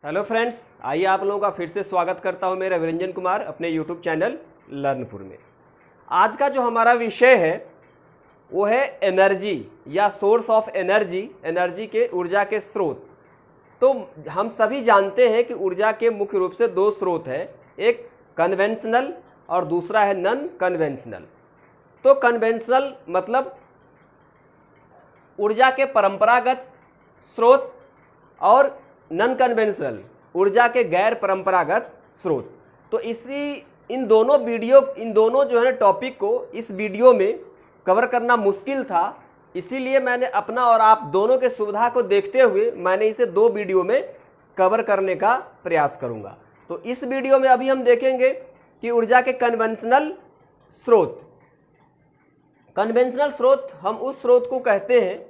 Hello friends, आइए आप लोगों का फिर से स्वागत करता हूं मेरा विरंजन कुमार अपने यूट्यूब चैनल लर्नपुर में। आज का जो हमारा विषय है वो है एनर्जी या सोर्स ऑफ एनर्जी, एनर्जी के ऊर्जा के स्रोत। तो हम सभी जानते हैं कि ऊर्जा के मुख्य रूप से दो स्रोत हैं, एक कन्वेंशनल और दूसरा है नॉन कन्वेंशनल। तो कन्वेंशनल मतलब ऊर्जा के परंपरागत स्रोत और नॉन कन्वेंशनल ऊर्जा के गैर परंपरागत स्रोत। तो इन दोनों जो है ना टॉपिक को इस वीडियो में कवर करना मुश्किल था, इसीलिए मैंने अपना और आप दोनों के सुविधा को देखते हुए मैंने इसे दो वीडियो में कवर करने का प्रयास करूंगा। तो इस वीडियो में अभी हम देखेंगे कि ऊर्जा के कन्वेंशनल स्रोत। कन्वेंशनल स्रोत हम उस स्रोत को कहते हैं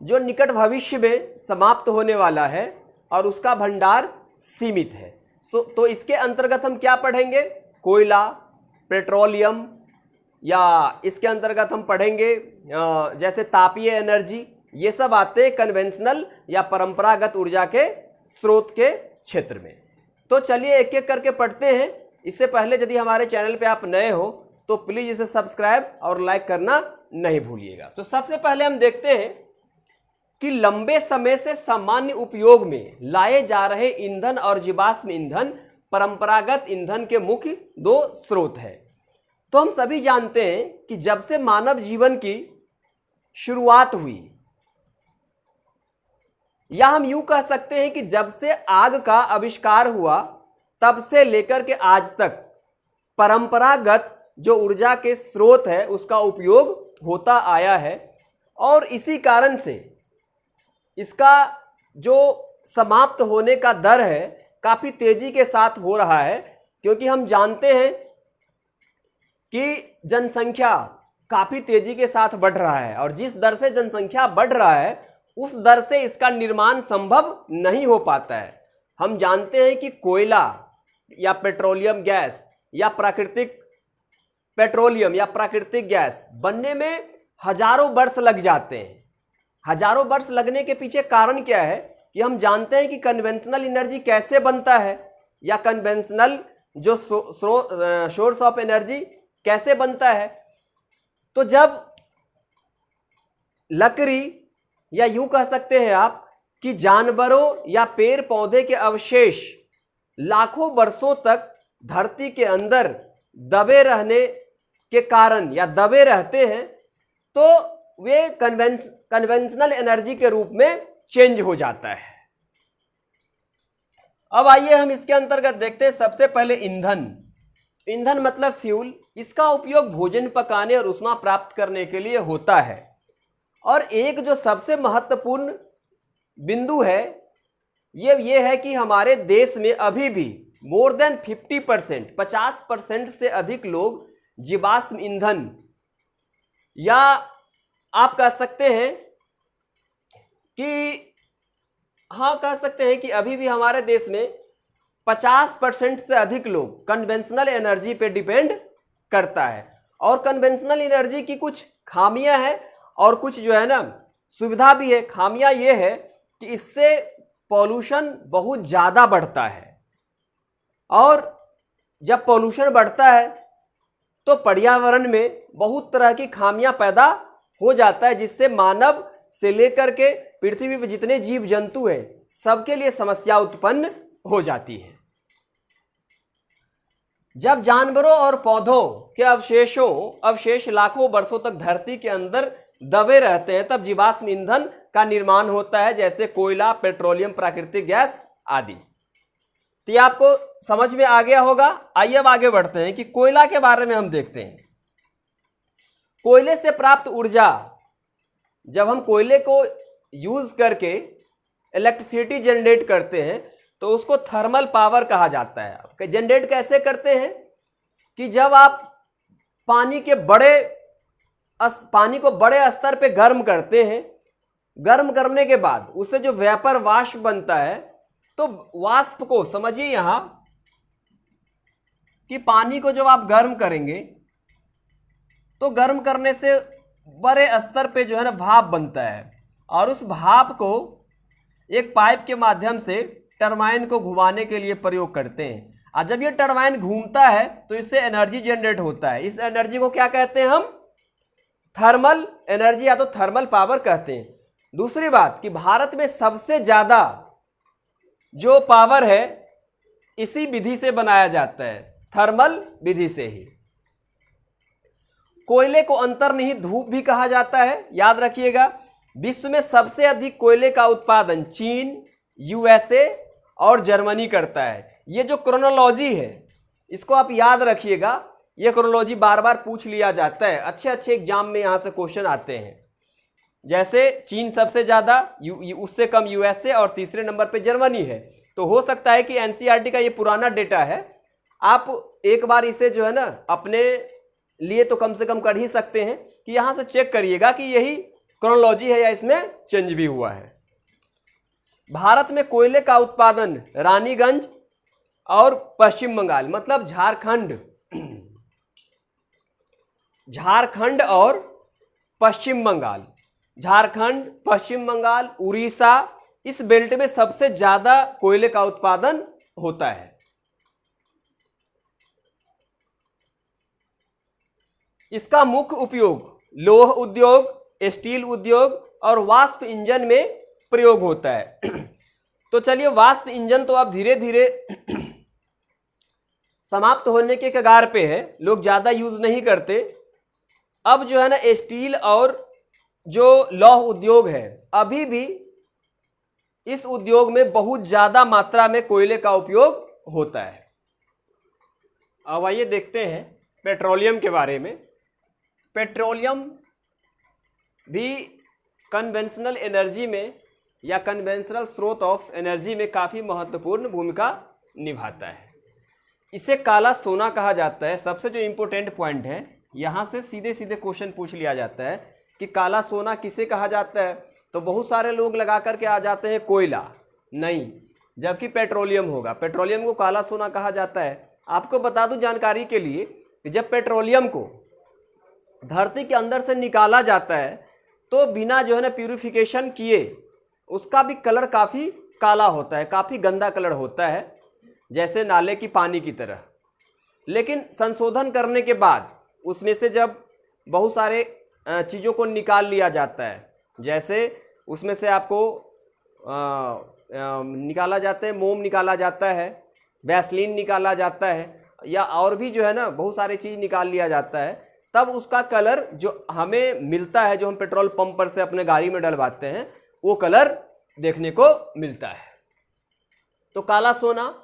जो निकट भविष्य में समाप्त होने वाला है और उसका भंडार सीमित है। तो इसके अंतर्गत हम क्या पढ़ेंगे? कोयला, पेट्रोलियम, या इसके अंतर्गत हम पढ़ेंगे जैसे तापीय एनर्जी। ये सब आते हैं कन्वेंशनल या परंपरागत ऊर्जा के स्रोत के क्षेत्र में। तो चलिए एक एक करके पढ़ते हैं। इससे पहले यदि हमारे चैनल पे आप नए हो तो प्लीज़ इसे सब्सक्राइब और लाइक करना नहीं भूलिएगा। तो सबसे पहले हम देखते हैं कि लंबे समय से सामान्य उपयोग में लाए जा रहे ईंधन और जीवाश्म ईंधन परंपरागत ईंधन के मुख्य दो स्रोत हैं। तो हम सभी जानते हैं कि जब से मानव जीवन की शुरुआत हुई, या हम यूं कह सकते हैं कि जब से आग का आविष्कार हुआ तब से लेकर के आज तक परंपरागत जो ऊर्जा के स्रोत है उसका उपयोग होता आया है। और इसी कारण से इसका जो समाप्त होने का दर है काफ़ी तेजी के साथ हो रहा है, क्योंकि हम जानते हैं कि जनसंख्या काफ़ी तेजी के साथ बढ़ रहा है और जिस दर से जनसंख्या बढ़ रहा है उस दर से इसका निर्माण संभव नहीं हो पाता है। हम जानते हैं कि कोयला या पेट्रोलियम गैस या प्राकृतिक पेट्रोलियम या प्राकृतिक गैस बनने में हजारों वर्ष लग जाते हैं। हजारों वर्ष लगने के पीछे कारण क्या है कि हम जानते हैं कि कन्वेंशनल एनर्जी कैसे बनता है या कन्वेंशनल जो सोर्स ऑफ एनर्जी कैसे बनता है। तो जब लकड़ी या यूं कह सकते हैं आप कि जानवरों या पेड़ पौधे के अवशेष लाखों वर्षों तक धरती के अंदर दबे रहने के कारण या दबे रहते हैं, तो वे कन्वेंशनल एनर्जी के रूप में चेंज हो जाता है। अब आइए हम इसके अंतर्गत देखते हैं। सबसे पहले ईंधन। ईंधन मतलब फ्यूल। इसका उपयोग भोजन पकाने और ऊष्मा प्राप्त करने के लिए होता है। और एक जो सबसे महत्वपूर्ण बिंदु है ये है कि हमारे देश में अभी भी मोर देन 50% से अधिक लोग जीवाश्म ईंधन, या आप कह सकते हैं कि अभी भी हमारे देश में 50% से अधिक लोग कन्वेंशनल एनर्जी पे डिपेंड करता है। और कन्वेंशनल एनर्जी की कुछ खामियां हैं और कुछ जो है ना सुविधा भी है। खामियां ये है कि इससे पॉल्यूशन बहुत ज़्यादा बढ़ता है, और जब पॉल्यूशन बढ़ता है तो पर्यावरण में बहुत तरह की खामियां पैदा हो जाता है, जिससे मानव से लेकर के पृथ्वी पर जितने जीव जंतु हैं सबके लिए समस्या उत्पन्न हो जाती है। जब जानवरों और पौधों के अवशेष लाखों वर्षों तक धरती के अंदर दबे रहते हैं तब जीवाश्म ईंधन का निर्माण होता है, जैसे कोयला, पेट्रोलियम, प्राकृतिक गैस आदि। तो ये आपको समझ में आ गया होगा। आइए अब आगे बढ़ते हैं कि कोयला के बारे में हम देखते हैं। कोयले से प्राप्त ऊर्जा, जब हम कोयले को यूज करके इलेक्ट्रिसिटी जनरेट करते हैं तो उसको थर्मल पावर कहा जाता है। जनरेट कैसे करते हैं कि जब आप पानी को बड़े स्तर पे गर्म करते हैं, गर्म करने के बाद उससे जो वेपर वाष्प बनता है, तो वाष्प को समझिए यहां कि पानी को जब आप गर्म करेंगे तो गर्म करने से बड़े स्तर पे जो है ना भाप बनता है, और उस भाप को एक पाइप के माध्यम से टरबाइन को घुमाने के लिए प्रयोग करते हैं। और जब ये टरबाइन घूमता है तो इससे एनर्जी जनरेट होता है। इस एनर्जी को क्या कहते हैं हम? थर्मल एनर्जी या तो थर्मल पावर कहते हैं। दूसरी बात कि भारत में सबसे ज्यादा जो पावर है इसी विधि से बनाया जाता है, थर्मल विधि से ही। कोयले को अंतर्निहित धूप भी कहा जाता है, याद रखिएगा। विश्व में सबसे अधिक कोयले का उत्पादन चीन, यूएसए और जर्मनी करता है। ये जो क्रोनोलॉजी है इसको आप याद रखिएगा, ये क्रोनोलॉजी बार बार पूछ लिया जाता है, अच्छे अच्छे एग्जाम में यहां से क्वेश्चन आते हैं। जैसे चीन सबसे ज्यादा, उससे कम यूएसए और तीसरे नंबर पे जर्मनी है। तो हो सकता है कि एनसीईआरटी का ये पुराना डेटा है, आप एक बार इसे जो है ना अपने लिए तो कम से कम कर ही सकते हैं कि यहां से चेक करिएगा कि यही क्रोनोलॉजी है या इसमें चेंज भी हुआ है। भारत में कोयले का उत्पादन रानीगंज और पश्चिम बंगाल, मतलब झारखंड और पश्चिम बंगाल, झारखंड, पश्चिम बंगाल, उड़ीसा, इस बेल्ट में सबसे ज्यादा कोयले का उत्पादन होता है। इसका मुख्य उपयोग लौह उद्योग, स्टील उद्योग और वाष्प इंजन में प्रयोग होता है। तो चलिए, वाष्प इंजन तो अब धीरे धीरे समाप्त होने के कगार पे है, लोग ज्यादा यूज नहीं करते। अब जो है ना स्टील और जो लौह उद्योग है, अभी भी इस उद्योग में बहुत ज्यादा मात्रा में कोयले का उपयोग होता है। अब आइए देखते हैं पेट्रोलियम के बारे में। पेट्रोलियम भी कन्वेंशनल एनर्जी में या कन्वेंशनल स्रोत ऑफ एनर्जी में काफ़ी महत्वपूर्ण भूमिका निभाता है। इसे काला सोना कहा जाता है। सबसे जो इम्पोर्टेंट पॉइंट है, यहाँ से सीधे सीधे क्वेश्चन पूछ लिया जाता है कि काला सोना किसे कहा जाता है। तो बहुत सारे लोग लगा करके आ जाते हैं कोयला, नहीं, जबकि पेट्रोलियम होगा। पेट्रोलियम को काला सोना कहा जाता है। आपको बता दूं जानकारी के लिए कि जब पेट्रोलियम को धरती के अंदर से निकाला जाता है तो बिना जो है ना प्यूरिफिकेशन किए उसका भी कलर काफ़ी काला होता है, काफ़ी गंदा कलर होता है, जैसे नाले की पानी की तरह। लेकिन संशोधन करने के बाद उसमें से जब बहुत सारे चीज़ों को निकाल लिया जाता है, जैसे उसमें से आपको निकाला जाता है, मोम निकाला जाता है, वैसलीन निकाला जाता है, या और भी जो है ना बहुत सारी चीज़ निकाल लिया जाता है, तब उसका कलर जो हमें मिलता है, जो हम पेट्रोल पंप पर से अपने गाड़ी में डलवाते हैं, वो कलर देखने को मिलता है। तो काला सोना,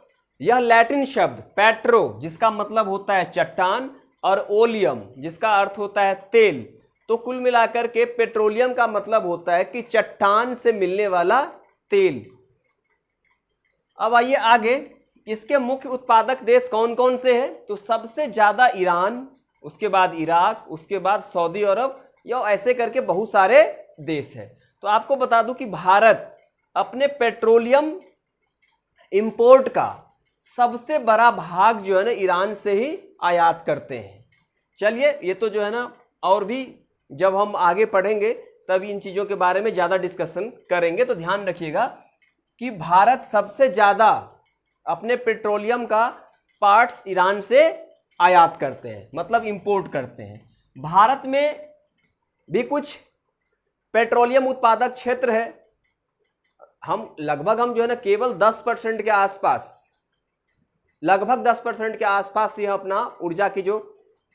यह लैटिन शब्द पेट्रो जिसका मतलब होता है चट्टान और ओलियम जिसका अर्थ होता है तेल, तो कुल मिलाकर के पेट्रोलियम का मतलब होता है कि चट्टान से मिलने वाला तेल। अब आइए आगे, इसके मुख्य उत्पादक देश कौन कौन से हैं? तो सबसे ज़्यादा ईरान, उसके बाद इराक, उसके बाद सऊदी अरब, या ऐसे करके बहुत सारे देश हैं। तो आपको बता दूं कि भारत अपने पेट्रोलियम इंपोर्ट का सबसे बड़ा भाग जो है ना ईरान से ही आयात करते हैं। चलिए, ये तो जो है ना और भी जब हम आगे पढ़ेंगे तब इन चीज़ों के बारे में ज़्यादा डिस्कशन करेंगे। तो ध्यान रखिएगा कि भारत सबसे ज़्यादा अपने पेट्रोलियम का पार्ट्स ईरान से आयात करते हैं, मतलब इंपोर्ट करते हैं। भारत में भी कुछ पेट्रोलियम उत्पादक क्षेत्र है। हम लगभग जो है ना केवल 10% के आसपास, लगभग 10% के आसपास ही हम अपना ऊर्जा की जो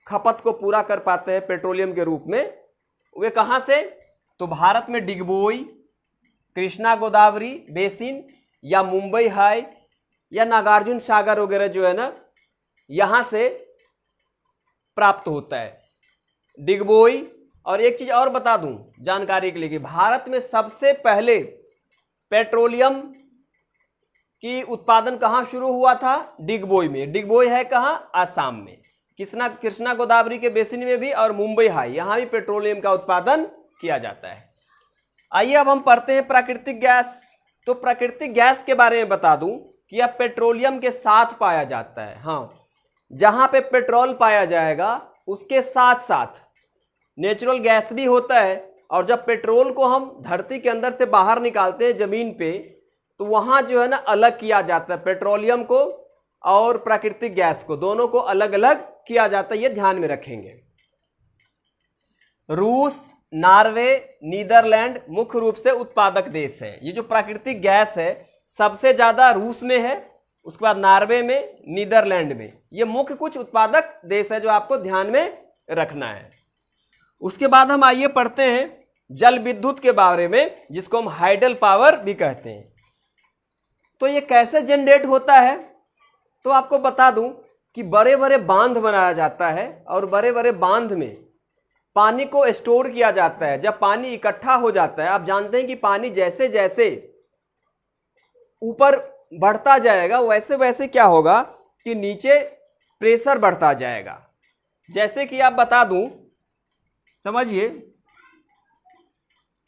खपत को पूरा कर पाते हैं पेट्रोलियम के रूप में। वे कहाँ से? तो भारत में डिगबोई, कृष्णा गोदावरी बेसिन, या मुंबई हाई, या नागार्जुन सागर वगैरह जो है ना यहाँ से प्राप्त होता है, डिगबोई। और एक चीज और बता दूं जानकारी के लिए कि भारत में सबसे पहले पेट्रोलियम की उत्पादन कहाँ शुरू हुआ था? डिगबोई में। डिगबोई है कहाँ? आसाम में। कृष्णा गोदावरी के बेसिन में भी और मुंबई हाई, यहाँ भी पेट्रोलियम का उत्पादन किया जाता है। आइए अब हम पढ़ते हैं प्राकृतिक गैस। तो प्राकृतिक गैस के बारे में बता दूं कि यह पेट्रोलियम के साथ पाया जाता है। हाँ, जहां पे पेट्रोल पाया जाएगा उसके साथ साथ नेचुरल गैस भी होता है। और जब पेट्रोल को हम धरती के अंदर से बाहर निकालते हैं जमीन पे, तो वहां जो है ना अलग किया जाता है, पेट्रोलियम को और प्राकृतिक गैस को, दोनों को अलग अलग किया जाता है, ये ध्यान में रखेंगे। रूस, नॉर्वे, नीदरलैंड मुख्य रूप से उत्पादक देश है। ये जो प्राकृतिक गैस है सबसे ज्यादा रूस में है, उसके बाद नॉर्वे में, नीदरलैंड में। ये मुख्य कुछ उत्पादक देश है जो आपको ध्यान में रखना है। उसके बाद हम आइए पढ़ते हैं जल विद्युत के बारे में, जिसको हम हाइडल पावर भी कहते हैं। तो ये कैसे जनरेट होता है, तो आपको बता दूं कि बड़े बड़े बांध बनाया जाता है और बड़े बड़े बांध में पानी को स्टोर किया जाता है। जब पानी इकट्ठा हो जाता है, आप जानते हैं कि पानी जैसे जैसे ऊपर बढ़ता जाएगा वैसे वैसे क्या होगा कि नीचे प्रेशर बढ़ता जाएगा। जैसे कि आप बता दूं, समझिए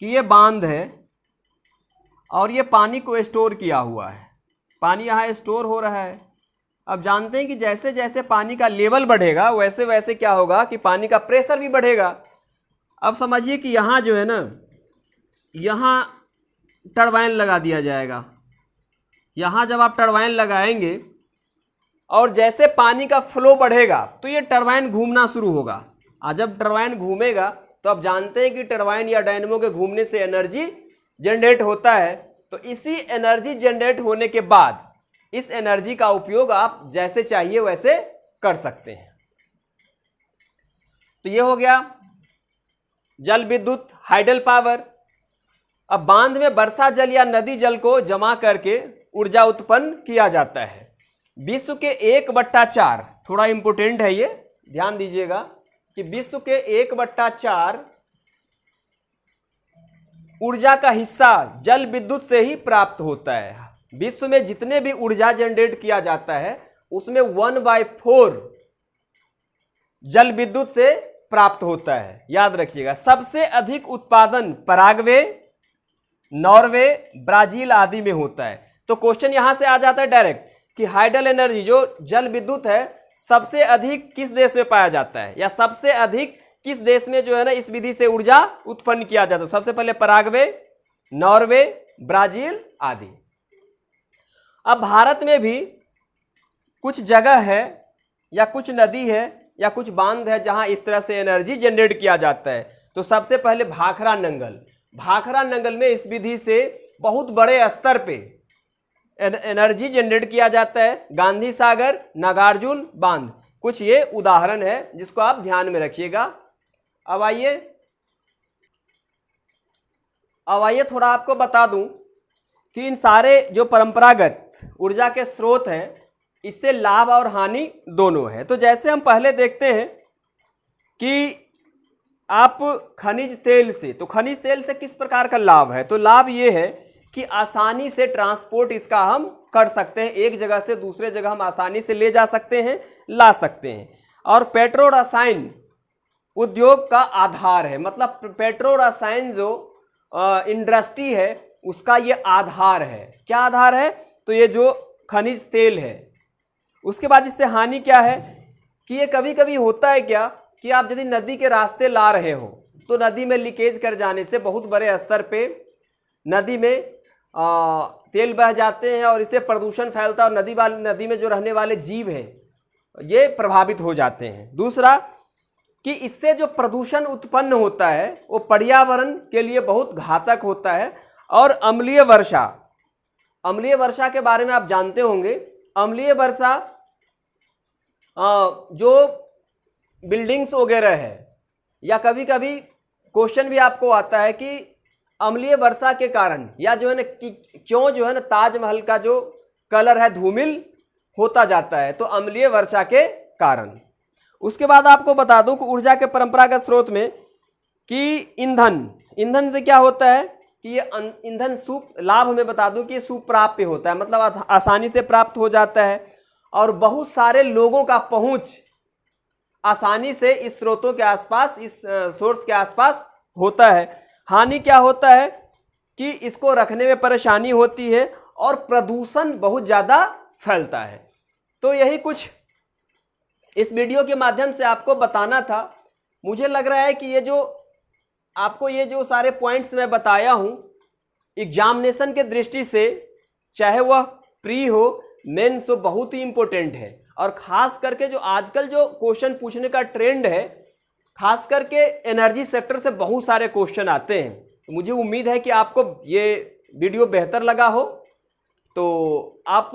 कि ये बांध है और ये पानी को स्टोर किया हुआ है, पानी यहाँ स्टोर हो रहा है। अब जानते हैं कि जैसे जैसे पानी का लेवल बढ़ेगा वैसे वैसे क्या होगा कि पानी का प्रेशर भी बढ़ेगा। अब समझिए कि यहाँ जो है ना, यहाँ टरबाइन लगा दिया जाएगा। यहाँ जब आप टरबाइन लगाएंगे और जैसे पानी का फ्लो बढ़ेगा तो ये टरबाइन घूमना शुरू होगा, और जब टरबाइन घूमेगा तो आप जानते हैं कि टरबाइन या डायनेमो के घूमने से एनर्जी जनरेट होता है। तो इसी एनर्जी जनरेट होने के बाद इस एनर्जी का उपयोग आप जैसे चाहिए वैसे कर सकते हैं। तो ये हो गया जल विद्युत, हाइडल पावर। अब बांध में वर्षा जल या नदी जल को जमा करके ऊर्जा उत्पन्न किया जाता है। विश्व के 1/4, थोड़ा इंपोर्टेंट है ये, ध्यान दीजिएगा कि विश्व के 1/4 ऊर्जा का हिस्सा जल विद्युत से ही प्राप्त होता है। विश्व में जितने भी ऊर्जा जनरेट किया जाता है उसमें 1/4 जल विद्युत से प्राप्त होता है। याद रखिएगा, सबसे अधिक उत्पादन पराग्वे, नॉर्वे, ब्राजील आदि में होता है। तो क्वेश्चन यहां से आ जाता है डायरेक्ट कि हाइडल एनर्जी जो जल विद्युत है सबसे अधिक किस देश में पाया जाता है, या सबसे अधिक किस देश में जो है ना इस विधि से ऊर्जा उत्पन्न किया जाता है। सबसे पहले पराग्वे, नॉर्वे, ब्राजील आदि। अब भारत में भी कुछ जगह है या कुछ नदी है या कुछ बांध है जहां इस तरह से एनर्जी जनरेट किया जाता है। तो सबसे पहले भाखरा नंगल, भाखरा नंगल में इस विधि से बहुत बड़े स्तर पे एनर्जी जनरेट किया जाता है। गांधी सागर, नागार्जुन बांध कुछ ये उदाहरण है जिसको आप ध्यान में रखिएगा। अब आइए थोड़ा आपको बता दूं कि इन सारे जो परंपरागत ऊर्जा के स्रोत हैं इससे लाभ और हानि दोनों है। तो जैसे हम पहले देखते हैं कि आप खनिज तेल से, तो खनिज तेल से किस प्रकार का लाभ है, तो लाभ ये है कि आसानी से ट्रांसपोर्ट इसका हम कर सकते हैं, एक जगह से दूसरे जगह हम आसानी से ले जा सकते हैं, ला सकते हैं। और पेट्रो रसायन उद्योग का आधार है, मतलब पेट्रो रसायन जो इंडस्ट्री है उसका ये आधार है। क्या आधार है, तो ये जो खनिज तेल है। उसके बाद इससे हानि क्या है कि ये कभी कभी होता है क्या कि आप यदि नदी के रास्ते ला रहे हो तो नदी में लीकेज कर जाने से बहुत बड़े स्तर पे नदी में तेल बह जाते हैं और इससे प्रदूषण फैलता है और नदी में जो रहने वाले जीव हैं ये प्रभावित हो जाते हैं। दूसरा कि इससे जो प्रदूषण उत्पन्न होता है वो पर्यावरण के लिए बहुत घातक होता है। और अम्लीय वर्षा, अम्लीय वर्षा के बारे में आप जानते होंगे। अम्लीय वर्षा जो बिल्डिंग्स वगैरह है, या कभी कभी क्वेश्चन भी आपको आता है कि अम्लीय वर्षा के कारण या जो है ना क्यों जो है ना ताजमहल का जो कलर है धूमिल होता जाता है, तो अम्लीय वर्षा के कारण। उसके बाद आपको बता दूं कि ऊर्जा के परंपरागत स्रोत में कि ईंधन से क्या होता है कि ये ईंधन लाभ में बता दूं कि ये सुप्राप्य होता है, मतलब आसानी से प्राप्त हो जाता है और बहुत सारे लोगों का पहुंच आसानी से इस स्रोतों के आसपास, इस सोर्स के आसपास होता है। हानि क्या होता है कि इसको रखने में परेशानी होती है और प्रदूषण बहुत ज़्यादा फैलता है। तो यही कुछ इस वीडियो के माध्यम से आपको बताना था। मुझे लग रहा है कि ये जो सारे पॉइंट्स मैं बताया हूँ एग्जामिनेशन के दृष्टि से चाहे वह प्री हो मेंस हो, बहुत ही इंपॉर्टेंट है। और खास करके जो आजकल जो क्वेश्चन पूछने का ट्रेंड है, खास करके एनर्जी सेक्टर से बहुत सारे क्वेश्चन आते हैं। तो मुझे उम्मीद है कि आपको ये वीडियो बेहतर लगा हो, तो आप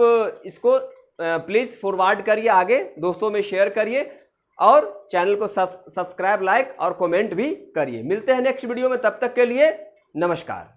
इसको प्लीज़ फॉरवर्ड करिए, आगे दोस्तों में शेयर करिए और चैनल को सब्सक्राइब, लाइक और कमेंट भी करिए। मिलते हैं नेक्स्ट वीडियो में, तब तक के लिए नमस्कार।